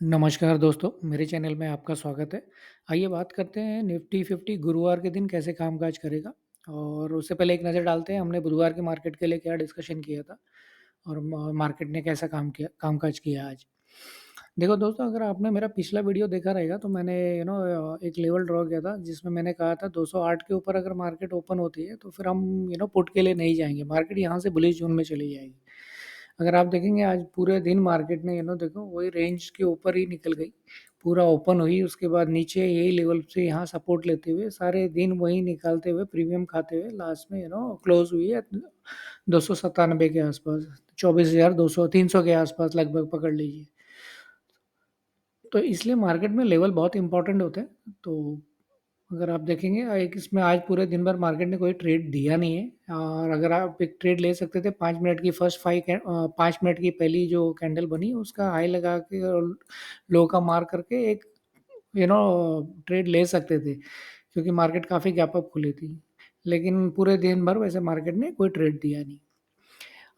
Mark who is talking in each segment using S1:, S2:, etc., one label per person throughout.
S1: नमस्कार दोस्तों, मेरे चैनल में आपका स्वागत है। आइए बात करते हैं निफ्टी 50 गुरुवार के दिन कैसे कामकाज करेगा और उससे पहले एक नज़र डालते हैं हमने बुधवार के मार्केट के लिए क्या डिस्कशन किया था और मार्केट ने कैसा कामकाज किया आज। देखो दोस्तों, अगर आपने मेरा पिछला वीडियो देखा रहेगा तो मैंने एक लेवल ड्रॉ किया था जिसमें मैंने कहा था 208 के ऊपर अगर मार्केट ओपन होती है तो फिर हम पुट के लिए नहीं जाएँगे, मार्केट यहाँ से बुलिश ज़ोन में चली जाएगी। अगर आप देखेंगे आज पूरे दिन मार्केट ने देखो वही रेंज के ऊपर ही निकल गई। पूरा ओपन हुई, उसके बाद नीचे यही लेवल से यहाँ सपोर्ट लेते हुए सारे दिन वही निकालते हुए प्रीमियम खाते हुए लास्ट में क्लोज़ हुई है 297 के आसपास, 24,200 300 के आसपास लगभग पकड़ लीजिए। तो इसलिए मार्केट में लेवल बहुत इंपॉर्टेंट होते हैं। तो अगर आप देखेंगे एक इसमें आज पूरे दिन भर मार्केट ने कोई ट्रेड दिया नहीं है और अगर आप एक ट्रेड ले सकते थे 5 मिनट की 5 मिनट की पहली जो कैंडल बनी उसका हाई लगा के और लो का मार करके एक ट्रेड ले सकते थे क्योंकि मार्केट काफ़ी गैप अप खुली थी। लेकिन पूरे दिन भर वैसे मार्केट ने कोई ट्रेड दिया नहीं।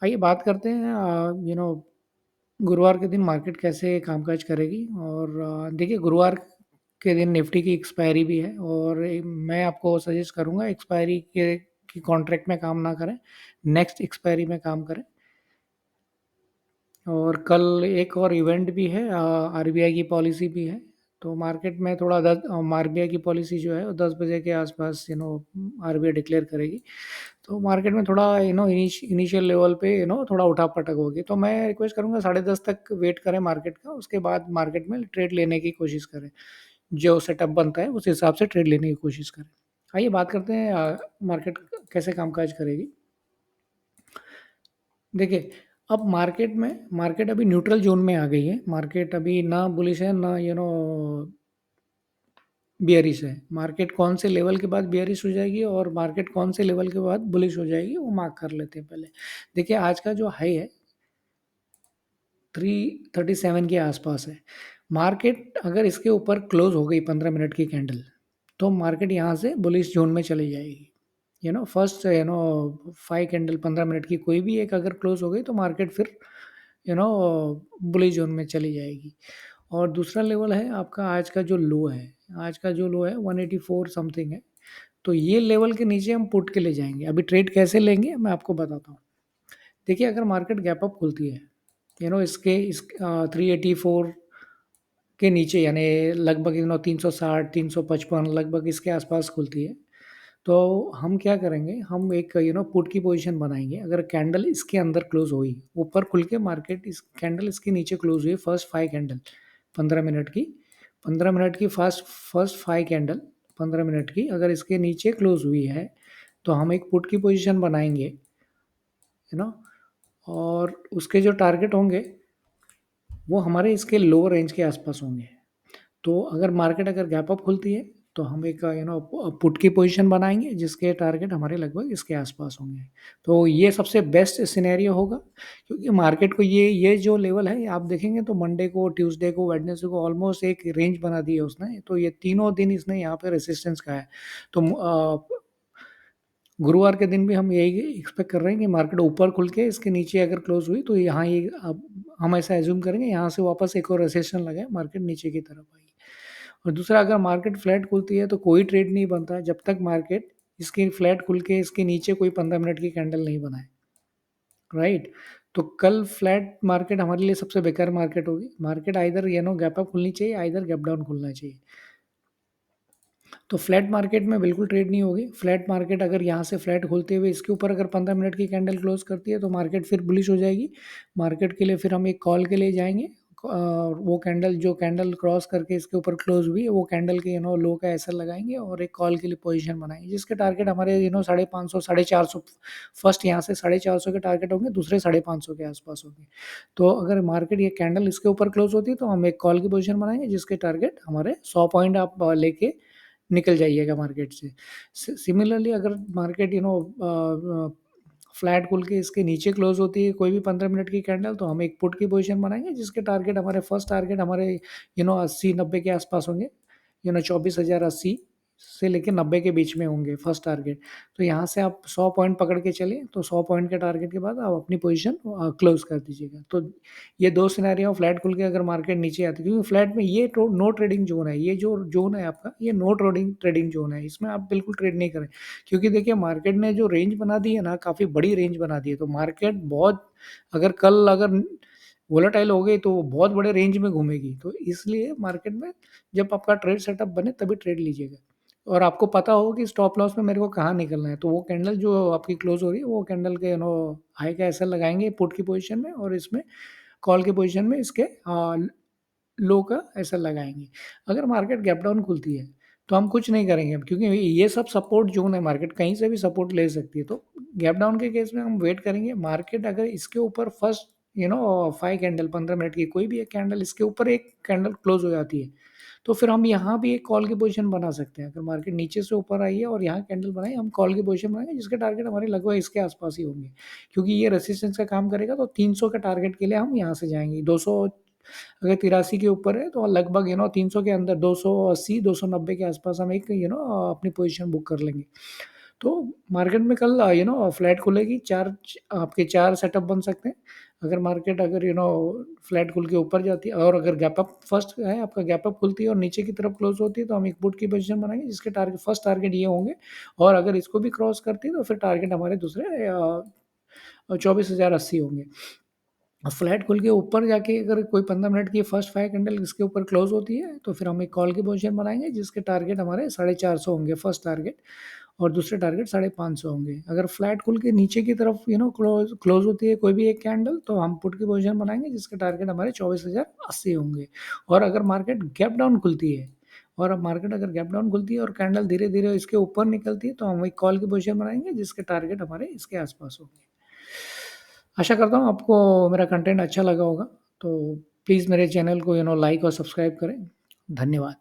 S1: आइए बात करते हैं गुरुवार के दिन मार्केट कैसे कामकाज करेगी और देखिए गुरुवार के दिन निफ्टी की एक्सपायरी भी है और मैं आपको सजेस्ट करूँगा एक्सपायरी के की कॉन्ट्रैक्ट में काम ना करें, नेक्स्ट एक्सपायरी में काम करें। और कल एक और इवेंट भी है, आरबीआई की पॉलिसी भी है। तो मार्केट में थोड़ा आरबीआई की पॉलिसी जो है वो 10 बजे के आसपास आरबीआई डिक्लेयर करेगी। तो मार्केट में थोड़ा इनिशियल लेवल पे थोड़ा उठा-पटक होगी। तो मैं रिक्वेस्ट करूँगा 10:30 तक वेट करें मार्केट का, उसके बाद मार्केट में ट्रेड लेने की कोशिश करें। जो सेटअप बनता है उस हिसाब से ट्रेड लेने की कोशिश करें। आइए बात करते हैं मार्केट कैसे कामकाज करेगी। देखिए, अब मार्केट अभी न्यूट्रल ज़ोन में आ गई है। मार्केट अभी ना बुलिश है ना बियरिश है। मार्केट कौन से लेवल के बाद बियरिश हो जाएगी और मार्केट कौन से लेवल के बाद बुलिश हो जाएगी वो मार्क कर लेते हैं पहले। देखिए आज का जो हाई है 337 के आसपास है। मार्केट अगर इसके ऊपर क्लोज़ हो गई 15 मिनट की कैंडल, तो मार्केट यहाँ से बुलिश ज़ोन में चली जाएगी। फर्स्ट 5 कैंडल 15 मिनट की कोई भी एक अगर क्लोज़ हो गई तो मार्केट फिर यू नो बुलिश ज़ोन में चली जाएगी। और दूसरा लेवल है आपका आज का जो लो है, आज का जो लो है 184 समथिंग है। तो ये लेवल के नीचे हम पुट के ले जाएँगे। अभी ट्रेड कैसे लेंगे मैं आपको बताता हूँ। देखिए अगर मार्केट गैप अप खुलती है, 384 के नीचे यानी लगभग 360 355 लगभग इसके आसपास खुलती है। तो हम क्या करेंगे, हम एक पुट की पोज़ीशन बनाएँगे। अगर कैंडल इसके अंदर क्लोज़ हुई, ऊपर खुल के मार्केट इस कैंडल इसके नीचे क्लोज़ हुई फर्स्ट 5 कैंडल 15 मिनट की 15 मिनट की फर्स्ट 5 कैंडल 15 मिनट की अगर इसके नीचे क्लोज़ हुई है, तो हम एक पुट की पोज़ीशन बनाएँगे, है ना? और उसके जो टारगेट होंगे, वो हमारे इसके लोअर रेंज के आस-पास होंगे। तो अगर मार्केट गैप अप खुलती है, तो हम एक पुट की पोज़ीशन बनाएँगे जिसके टारगेट हमारे लगभग इसके आस-पास होंगे। तो ये सबसे बेस्ट सिनेरियो होगा क्योंकि मार्केट को ये जो लेवल है आप देखेंगे तो मंडे को, ट्यूसडे को, वेडनेसडे को ऑलमोस्ट एक रेंज बना दी है उसने। तो ये तीनों दिन इसने यहाँ पे रेजिस्टेंस का है। तो गुरुवार के दिन भी हम यही एक्सपेक्ट कर रहे हैं कि मार्केट ऊपर खुल के इसके नीचे अगर क्लोज़ हुई तो यहाँ ये अब हम ऐसा अज़्यूम करेंगे यहाँ से वापस एक और रेसेशन लगे, मार्केट नीचे की तरफ आएगी। और दूसरा अगर मार्केट फ्लैट खुलती है तो कोई ट्रेड नहीं बनता है जब तक मार्केट इसकी फ्लैट खुल के इसके नीचे कोई 15 मिनट की कैंडल नहीं बनाए, राइट? तो कल फ्लैट मार्केट हमारे लिए सबसे बेकार मार्केट होगी। मार्केट आइदर गैप अप खुलनी चाहिए, आइदर गैप डाउन खुलना चाहिए। तो फ्लैट मार्केट में बिल्कुल ट्रेड नहीं होगी। फ्लैट मार्केट अगर यहाँ से फ्लैट खोलते हुए इसके ऊपर अगर 15 मिनट की कैंडल क्लोज़ करती है तो मार्केट फिर बुलिश हो जाएगी। मार्केट के लिए फिर हम एक कॉल के लिए जाएँगे। वो कैंडल क्रॉस करके इसके ऊपर क्लोज़ हुई है, वो कैंडल के लो का एसएल लगाएँगे और एक कॉल के लिए पोज़ीशन बनाएँगे जिसके टारगेट हमारे 550 450 फर्स्ट यहाँ से 450 के टारगेट होंगे, दूसरे 550 के आस-पास होंगे। तो अगर मार्केट ये कैंडल इसके ऊपर क्लोज़ होती है तो हम एक कॉल की पोज़ीशन बनाएँगे जिसके टारगेट हमारे 100 पॉइंट आप लेके निकल जाइएगा मार्केट से। सिमिलरली अगर मार्केट फ्लैट खुल के इसके नीचे क्लोज़ होती है कोई भी 15 मिनट की कैंडल तो हम एक पुट की पोज़ीशन बनाएँगे जिसके टारगेट हमारे फर्स्ट टारगेट हमारे 80-90 के आस-पास होंगे। 24,080 से लेके 90 के बीच में होंगे फर्स्ट टारगेट। तो यहाँ से आप 100 पॉइंट पकड़ के चलिए, तो 100 पॉइंट के टारगेट के बाद आप अपनी पोज़ीशन क्लोज़ कर दीजिएगा। तो ये 2 सिनेरियो फ्लैट खुल के अगर मार्केट नीचे आती है, क्योंकि फ्लैट में ये तो नो ट्रेडिंग ज़ोन है, ये जो ज़ोन है आपका, ये नो ट्रेडिंग ट्रेडिंग ज़ोन है, इसमें आप बिल्कुल ट्रेड नहीं करें। क्योंकि देखिए मार्केट ने जो रेंज बना दी है ना, काफ़ी बड़ी रेंज बना दी है, तो मार्केट बहुत अगर वोलेटाइल हो गई तो वो बहुत बड़े रेंज में घूमेगी। तो इसलिए मार्केट में जब आपका ट्रेड सेटअप बने तभी ट्रेड लीजिएगा। और आपको पता हो कि स्टॉप लॉस में मेरे को कहाँ निकलना है, तो वो कैंडल जो आपकी क्लोज़ हो रही है, वो कैंडल के हाई का एसएल लगाएँगे पुट की पोज़ीशन में, और इसमें कॉल की पोज़ीशन में इसके लो का एसएल लगाएँगे। अगर मार्केट गैप डाउन खुलती है, तो हम कुछ नहीं करेंगे अब, क्योंकि ये सब सपोर्ट ज़ोन है, मार्केट कहीं से भी सपोर्ट ले सकती है। तो गैप डाउन के केस में हम वेट करेंगे, मार्केट अगर इसके ऊपर फर्स्ट 5 कैंडल 15 मिनट की कोई भी एक कैंडल इसके ऊपर एक कैंडल क्लोज़ हो जाती है, तो फिर हम यहाँ भी एक कॉल की पोज़ीशन बना सकते हैं। अगर मार्केट नीचे से ऊपर आई है और यहाँ कैंडल बनाई, हम कॉल की पोज़ीशन बनाएँगे जिसके टारगेट हमारे लगभग इसके आस-पास ही होंगे। क्योंकि ये रेजिस्टेंस का काम करेगा, तो 300 के टारगेट के लिए हम यहाँ से जाएँगे। 200 अगर 83 के ऊपर है तो लगभग 300 के अंदर 280, 290 के आस-पास हम एक अपनी पोज़ीशन बुक कर लेंगे। तो मार्केट में कल फ्लैट खुलेगी, 4 आपके 4 सेटअप बन सकते हैं। अगर मार्केट अगर फ्लैट खुल के ऊपर जाती है, और अगर गैप अप फर्स्ट है, आपका गैप अप खुलती है और नीचे की तरफ क्लोज़ होती है, तो हम एक पुट की पोज़ीशन बनाएँगे जिसके फर्स्ट टारगेट ये होंगे, और अगर इसको भी क्रॉस करती है तो फिर टारगेट हमारे दूसरे 24,080 होंगे। फ्लैट खुल के ऊपर जाके अगर कोई 15 मिनट की फर्स्ट 5 कैंडल इसके ऊपर क्लोज़ होती है, तो फिर हम एक कॉल की पोज़ीशन बनाएँगे जिसके टारगेट हमारे 450 होंगे फर्स्ट टारगेट, और दूसरे टारगेट 550 होंगे। अगर फ्लैट खुल के नीचे की तरफ क्लोज़ क्लोज़ होती है कोई भी एक कैंडल, तो हम पुट की पोज़ीशन बनाएँगे जिसके टारगेट हमारे 24,080 होंगे। और अगर मार्केट गैप डाउन खुलती है, और अब मार्केट अगर गैप डाउन खुलती है और कैंडल धीरे-धीरे इसके ऊपर निकलती है, तो हम एक कॉल की पोज़ीशन बनाएँगे जिसके टारगेट हमारे इसके आस-पास होंगे। आशा करता हूँ आपको मेरा कंटेंट अच्छा लगा होगा। तो प्लीज़ मेरे चैनल को लाइक और सब्सक्राइब करें। धन्यवाद।